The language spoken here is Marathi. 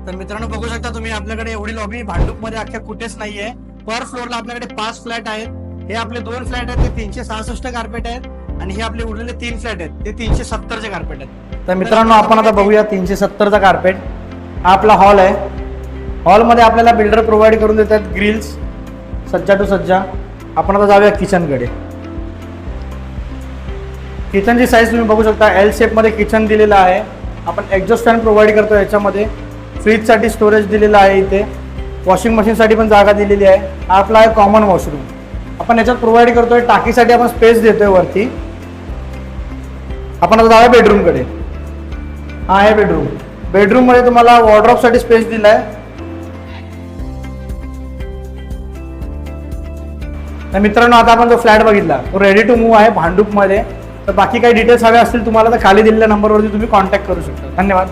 तर मित्रांनो बघू शकता तुम्ही आपल्याकडे एवढी लॉबी भांडूपमध्ये अख्ख्या कुठेच नाहीये। पर फ्लोअरला आपल्याकडे 5 फ्लॅट आहेत। हे आपले 2 फ्लॅट आहेत ते 366 कार्पेट आहेत आणि हे आपले उरलेले 3 फ्लॅट आहेत ते 370 चे कार्पेट आहेत। तर मित्रांनो आपण आता बघूया 370 चा कार्पेट। हा आपला हॉल आहे। हॉल मध्ये आपल्याला बिल्डर प्रोव्हाइड करून देतात ग्रिल्स सज्जा टू सज्जा। आपण आता जाऊया किचन कडे। किचनची साईज तुम्ही बघू शकता एल शेप मध्ये किचन दिलेला आहे। आपण एक्झॉस्ट फॅन प्रोव्हाइड करतो याच्यामध्ये। फ्रीज साठी स्टोरेज दिलेला आहे इथे। वॉशिंग मशीन साठी पण जागा दिलेली आहे। हा आपला आहे कॉमन वॉशरूम। आपण याच्यात प्रोव्हाइड करतोय टाकीसाठी आपण स्पेस देतोय वरती। आपण आता जाऊया बेडरूम कडे। हा आहे बेडरूम। बेडरूम मध्ये तुम्हाला वॉर्डरोब साठी स्पेस दिलाय। तर मित्रांनो आता आपण जो फ्लॅट बघितला तो रेडी टू मूव्ह आहे भांडूप मध्ये। तर बाकी काही डिटेल्स हवे असतील तुम्हाला तर खाली दिलेल्या नंबरवरती तुम्ही कॉन्टॅक्ट करू शकता। धन्यवाद।